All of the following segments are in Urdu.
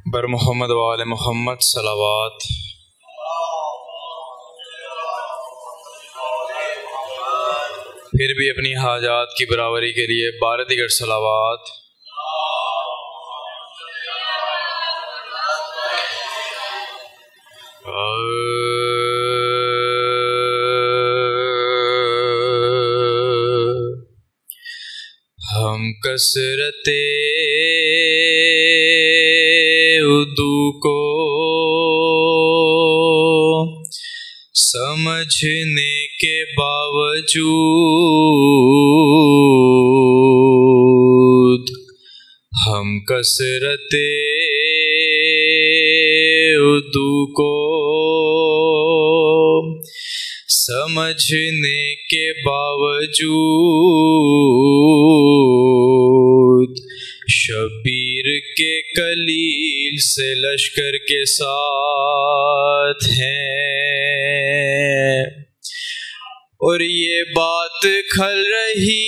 بر محمد و آل محمد صلوات۔ پھر بھی اپنی حاجات کی برابری کے لیے بار دیگر صلوات۔ ہم کثرت اردو کو سمجھنے کے باوجود ہم کثرت اردو کو سمجھنے کے باوجود شبیر کے کلیل سے لشکر کے ساتھ ہیں، اور یہ بات کھل رہی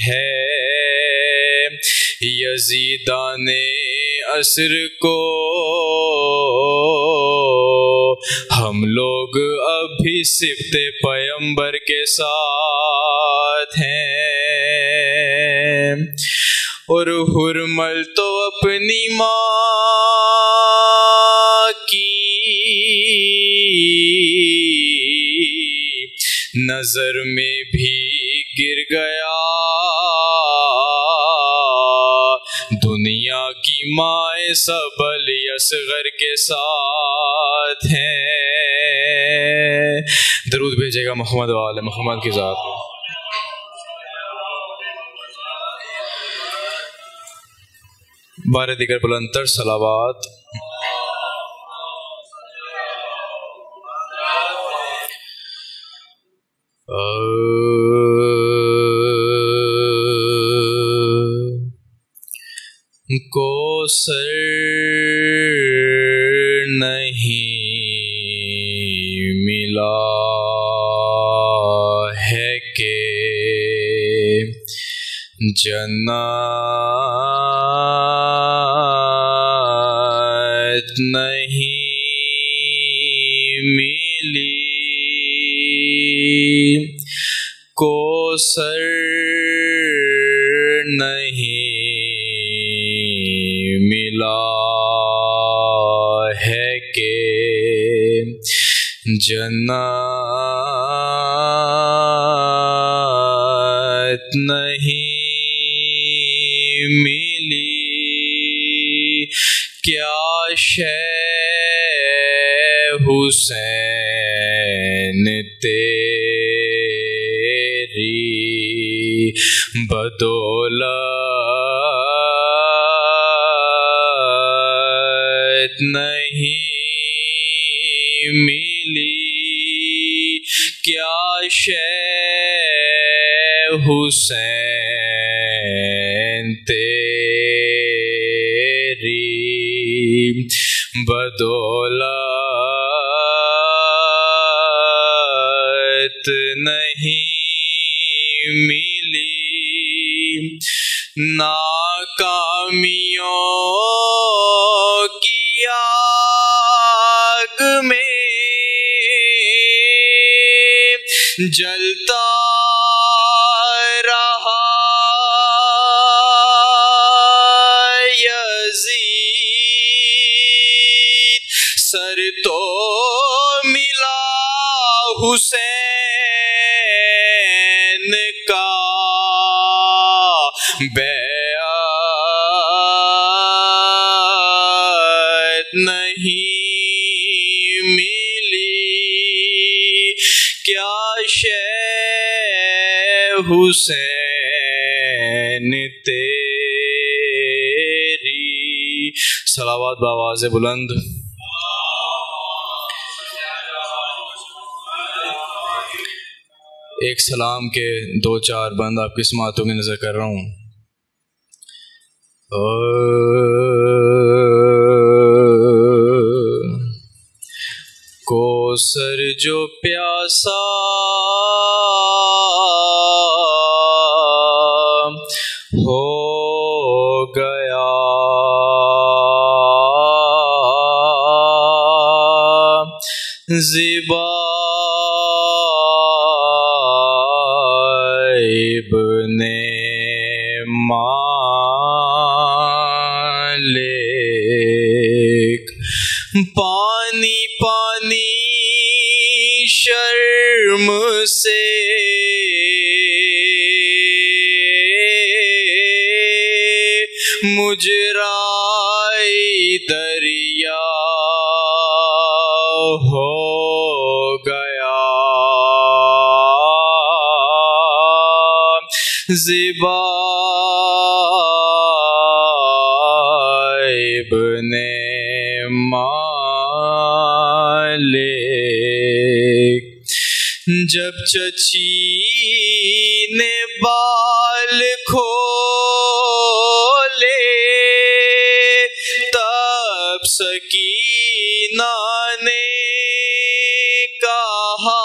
ہے یزیدان عصر کو ہم لوگ ابھی صفت پیغمبر کے ساتھ ہیں، اور حرمل تو اپنی ماں کی نظر میں بھی گر گیا، دنیا کی مائیں سبل اصغر کے ساتھ ہیں۔ درود بھیجے گا محمد و آل محمد کی ذات میں۔ بار دیگر بلندتر صلوات۔ کوثر نہیں ملا ہے کہ جنت نہیں ملی، کوثر نہیں ملا ہے کہ جنت نہیں ملی، کیا شے حسین تیری بدولت نہیں ملی، کیا شے حسین تیری بدولت نہیں ملی، ناکامیوں کی آگ میں جلتا رہا یزید، سر تو ملا حسین کا، بیعت نہیں ملی، کیا شے حسین تیری۔ صلوات بآواز بلند۔ ایک سلام کے دو چار بند آپ کی سماعتوں میں نظر کر رہا ہوں۔ کوثر جو پیاسا ہو گیا زیبا ابن مالک پانی پانی شرم سے مجرائی دریا ہو گیا زیبا ابن مالک جب چچی نے بال کھولے تب سکینہ نے کہا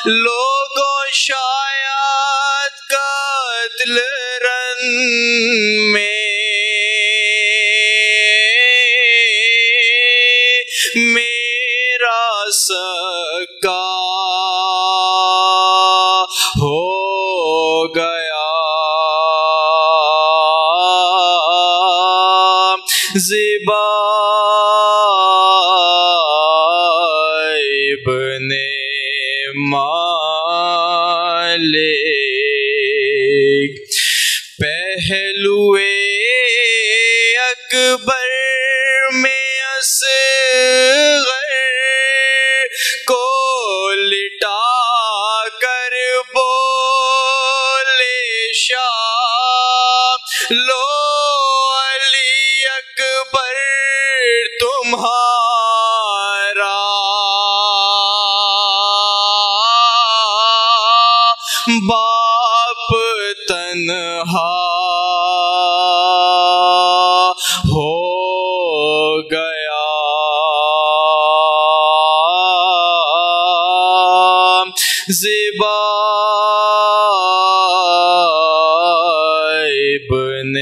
لوگوں شاید قتل رن میں میرا سکا ہو گیا زیبا ابن مالک پہلوئے اکبر میں اصغر کو لٹا کر بولے شاہ لو علی اکبر تمہارا باپ تنہا ہو گیا زیبا ابن